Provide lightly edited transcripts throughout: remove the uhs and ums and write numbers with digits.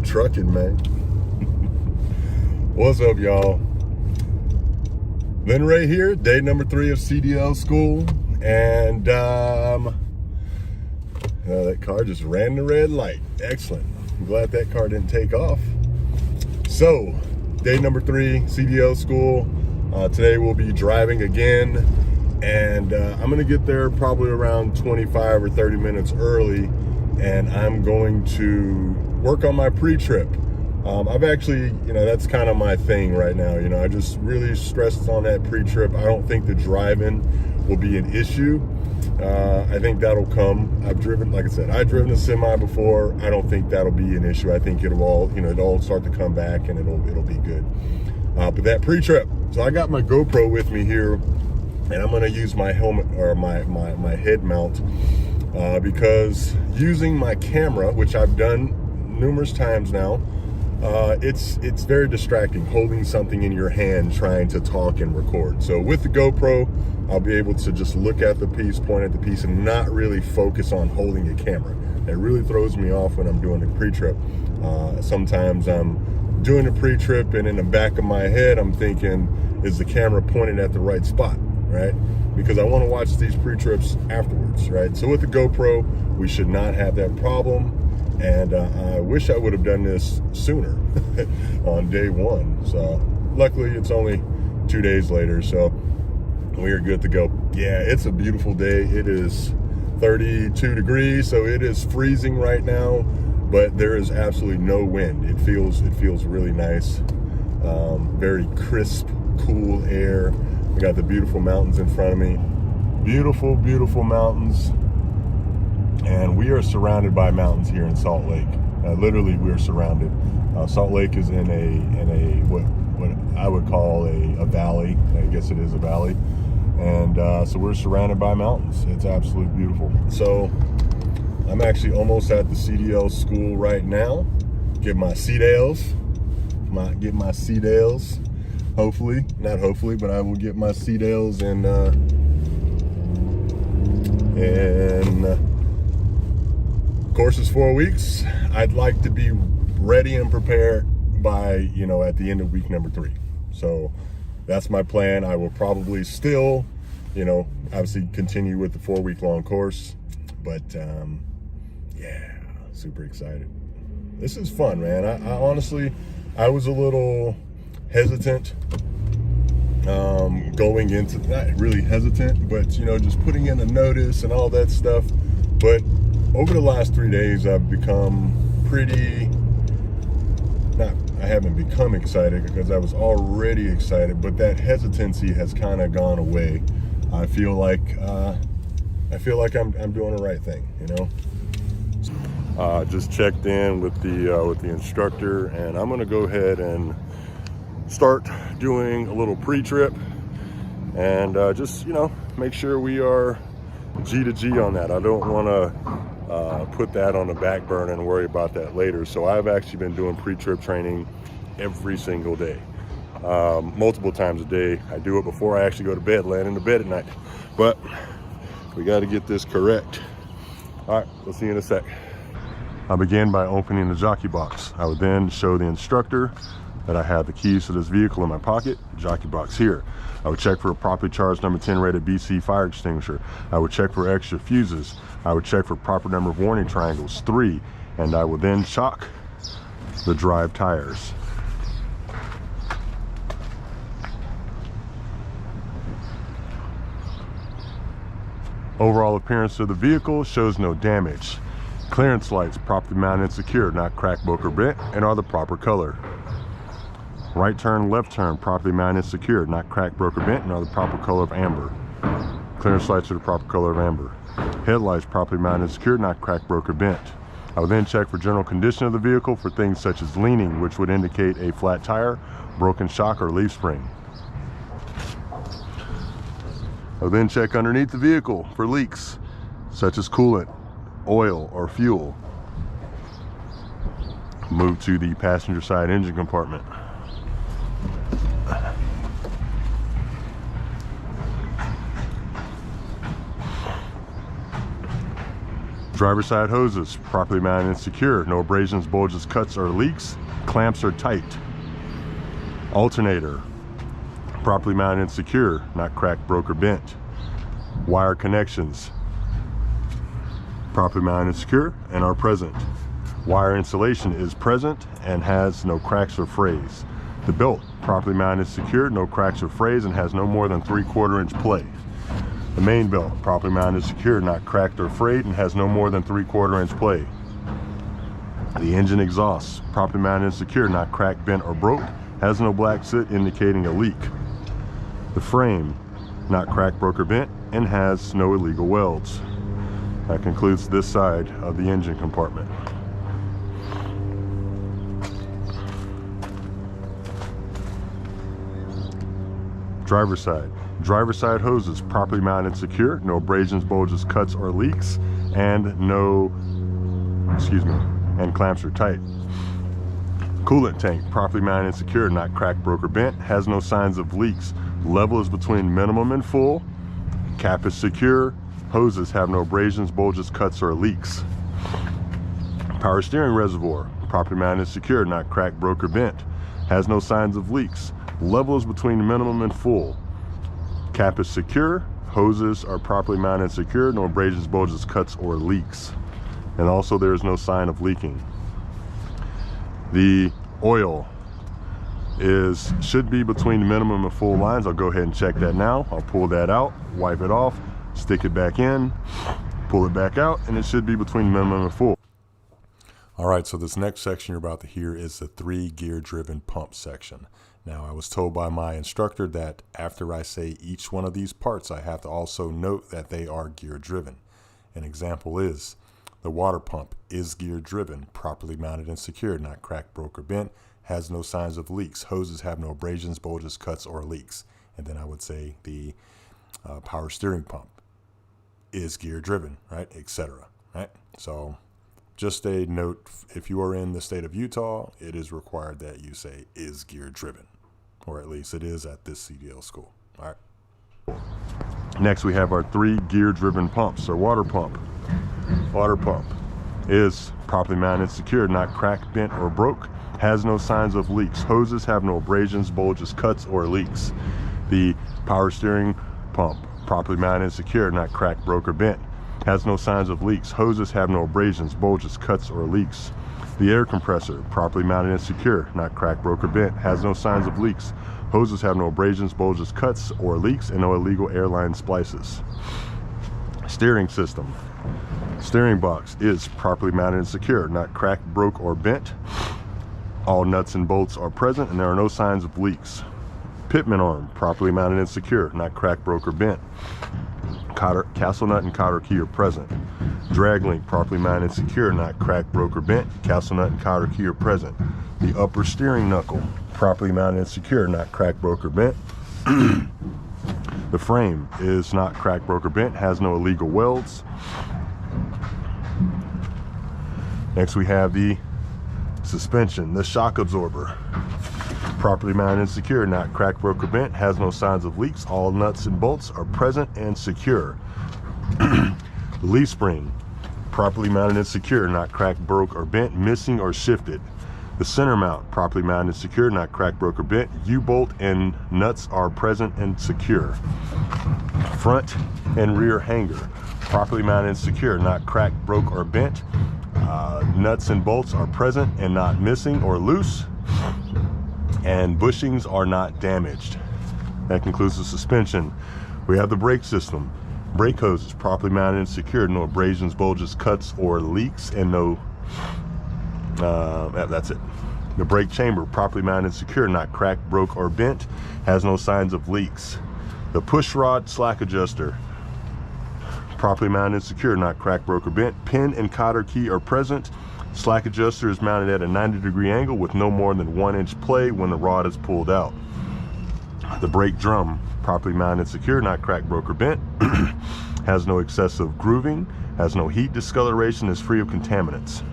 trucking, man. What's up, y'all? Lynn Ray here, day number 3 of CDL school, and that car just ran the red light. Excellent. I'm glad that car didn't take off. So, day number 3, CDL school. Today we'll be driving again, and I'm gonna get there probably around 25 or 30 minutes early, and I'm going to work on my pre-trip. I've actually, that's kind of my thing right now. I just really stressed on that pre-trip. I don't think the driving will be an issue. I think that'll come. I've driven, like I said, I've driven a semi before. I don't think that'll be an issue. I think it'll all, it'll all start to come back and it'll be good. But that pre-trip, so I got my GoPro with me here, and I'm gonna use my helmet or my head mount because using my camera, which I've done numerous times now, it's very distracting holding something in your hand trying to talk and record. So with the GoPro, I'll be able to just look at the piece, point at the piece, and not really focus on holding a camera. It really throws me off when I'm doing the pre-trip. Sometimes I'm doing the pre-trip and in the back of my head I'm thinking, is the camera pointed at the right spot, right? Because I want to watch these pre-trips afterwards, right? So with the GoPro, we should not have that problem. And I wish I would have done this sooner on day 1. So luckily it's only 2 days later, so we are good to go. Yeah, it's a beautiful day. It is 32 degrees, so it is freezing right now, but there is absolutely no wind. It feels really nice. Very crisp, cool air. We got the beautiful mountains in front of me. Beautiful, beautiful mountains. And we are surrounded by mountains here in Salt Lake. Literally, we're surrounded. Salt Lake is in a what I would call a valley. I guess it is a valley. And so we're surrounded by mountains. It's absolutely beautiful. So I'm actually almost at the CDL school right now. Get my CDLs. Get my CDLs. Hopefully, not hopefully, but I will get my CDLs and course is 4 weeks. I'd like to be ready and prepared by, at the end of week number 3. So that's my plan. I will probably still, obviously continue with the 4-week-long course. But yeah, super excited. This is fun, man. I honestly, I was a little hesitant going into, not really hesitant, but, just putting in a notice and all that stuff. But over the last 3 days, I've become I haven't become excited because I was already excited, but that hesitancy has kind of gone away. I feel like I'm doing the right thing, Just checked in with the instructor, and I'm gonna go ahead and start doing a little pre-trip and just, make sure we are G to G on that. I don't want to put that on the back burner and worry about that later. So I've actually been doing pre-trip training every single day, multiple times a day. I do it before I actually go to bed, laying in the bed at night. But we got to get this correct. All right, we'll see you in a sec. I began by opening the jockey box. I would then show the instructor that I had the keys to this vehicle in my pocket, jockey box here. I would check for a properly charged number 10 rated BC fire extinguisher. I would check for extra fuses. I would check for proper number of warning triangles, 3, and I would then chock the drive tires. Overall appearance of the vehicle shows no damage. Clearance lights properly mounted and secured, not cracked, broke, or bent, and are the proper color. Right turn, left turn, properly mounted and secured, not cracked, broke, or bent, and are the proper color of amber. Clearance lights are the proper color of amber. Headlights properly mounted and secured, not cracked, broke, or bent. I will then check for general condition of the vehicle for things such as leaning, which would indicate a flat tire, broken shock, or leaf spring. I will then check underneath the vehicle for leaks, such as coolant, oil, or fuel. Move to the passenger side engine compartment. Driver side hoses, properly mounted and secure. No abrasions, bulges, cuts, or leaks. Clamps are tight. Alternator, properly mounted and secure, not cracked, broke, or bent. Wire connections, properly mounted and secure and are present. Wire insulation is present and has no cracks or frays. The belt, properly mounted and secure, no cracks or frays, and has no more than 3/4 inch play. The main belt, properly mounted and secure, not cracked or frayed, and has no more than 3/4 inch play. The engine exhaust, properly mounted and secure, not cracked, bent, or broke, has no black soot indicating a leak. The frame, not cracked, broke, or bent, and has no illegal welds. That concludes this side of the engine compartment. Driver's side. Driver's side hoses, properly mounted and secure, no abrasions, bulges, cuts, or leaks, and and clamps are tight. Coolant tank, properly mounted and secure, not cracked, broke, or bent, has no signs of leaks. Level is between minimum and full. Cap is secure. Hoses have no abrasions, bulges, cuts, or leaks. Power steering reservoir, properly mounted and secure, not cracked, broke, or bent, has no signs of leaks. Level is between minimum and full. Cap is secure. Hoses are properly mounted and secure, no abrasions, bulges, cuts, or leaks. And also there is no sign of leaking. The oil should be between minimum and full lines. I'll go ahead and check that now. I'll pull that out, wipe it off, stick it back in, pull it back out, and it should be between minimum and full. All right, so this next section you're about to hear is the 3-gear driven pump section. Now, I was told by my instructor that after I say each one of these parts, I have to also note that they are gear driven. An example is the water pump is gear driven, properly mounted and secured, not cracked, broke, or bent, has no signs of leaks. Hoses have no abrasions, bulges, cuts, or leaks. And then I would say the power steering pump is gear driven, right, etc. Right? So just a note, if you are in the state of Utah, it is required that you say is gear driven, or at least it is at this CDL school. All right. Next, we have our 3 gear driven pumps, or water pump. Water pump is properly mounted and secured, not cracked, bent, or broke, has no signs of leaks. Hoses have no abrasions, bulges, cuts, or leaks. The power steering pump, properly mounted and secured, not cracked, broke, or bent, has no signs of leaks. Hoses have no abrasions, bulges, cuts, or leaks. The air compressor, properly mounted and secure, not cracked, broke, or bent, has no signs of leaks. Hoses have no abrasions, bulges, cuts, or leaks, and no illegal airline splices. Steering system. Steering box is properly mounted and secure, not cracked, broke, or bent. All nuts and bolts are present, and there are no signs of leaks. Pitman arm, properly mounted and secure, not cracked, broke, or bent. Castle nut and cotter key are present. Drag link, properly mounted and secure, not cracked, broke, or bent. Castle nut and cotter key are present. The upper steering knuckle, properly mounted and secure, not cracked, broke, or bent. The frame is not cracked, broke, or bent, has no illegal welds. Next we have the suspension, the shock absorber. Properly mounted and secure, not cracked, broke, or bent, has no signs of leaks. All nuts and bolts are present and secure. Leaf spring, properly mounted and secure, not cracked, broke, or bent, missing or shifted. The center mount, properly mounted and secure, not cracked, broke, or bent. U-bolt and nuts are present and secure. Front and rear hanger, properly mounted and secure, not cracked, broke, or bent. Nuts and bolts are present and not missing or loose. And bushings are not damaged. That concludes the suspension. We have the brake system. Brake hose is properly mounted and secured, no abrasions, bulges, cuts, or leaks, and no, that's it. The brake chamber, properly mounted and secure, not cracked, broke, or bent, has no signs of leaks. The push rod slack adjuster, properly mounted and secure, not cracked, broke, or bent. Pin and cotter key are present. Slack adjuster is mounted at a 90-degree angle with no more than 1 inch play when the rod is pulled out. The brake drum, properly mounted and secure, not cracked, broke, or bent, has no excessive grooving, has no heat discoloration, is free of contaminants.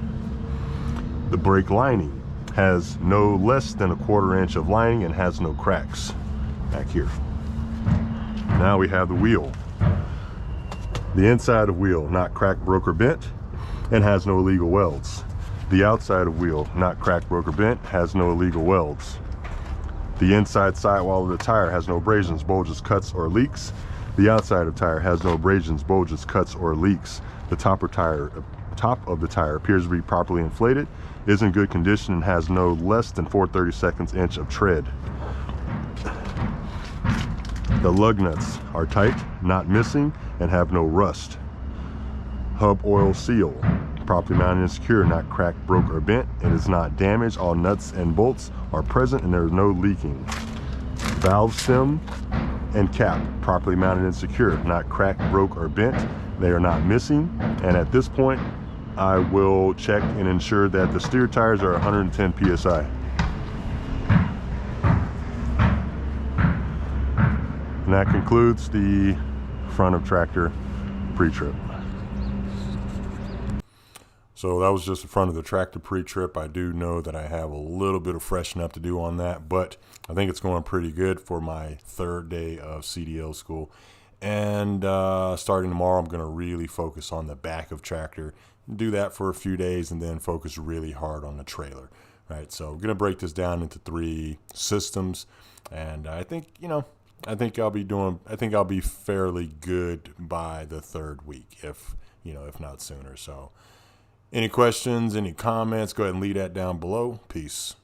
The brake lining has no less than 1/4 inch of lining and has no cracks. Back here. Now we have the wheel. The inside of wheel, not cracked, broke, or bent, and has no illegal welds. The outside of wheel, not cracked, broke, or bent, has no illegal welds. The inside sidewall of the tire has no abrasions, bulges, cuts, or leaks. The outside of tire has no abrasions, bulges, cuts, or leaks. The top of the tire appears to be properly inflated, is in good condition, and has no less than 4/32 inch of tread. The lug nuts are tight, not missing, and have no rust. Hub oil seal, properly mounted and secure, not cracked, broke, or bent. It is not damaged. All nuts and bolts are present and there is no leaking. Valve stem and cap, properly mounted and secure, not cracked, broke, or bent. They are not missing. And at this point, I will check and ensure that the steer tires are 110 PSI. And that concludes the front of tractor pre-trip. So that was just the front of the tractor pre-trip. I do know that I have a little bit of freshen up to do on that, but I think it's going pretty good for my third day of CDL school. And starting tomorrow, I'm going to really focus on the back of tractor, do that for a few days, and then focus really hard on the trailer. Right. So I'm going to break this down into 3 systems, and I think I'll be fairly good by the 3rd week, if not sooner. So any questions, any comments, go ahead and leave that down below. Peace.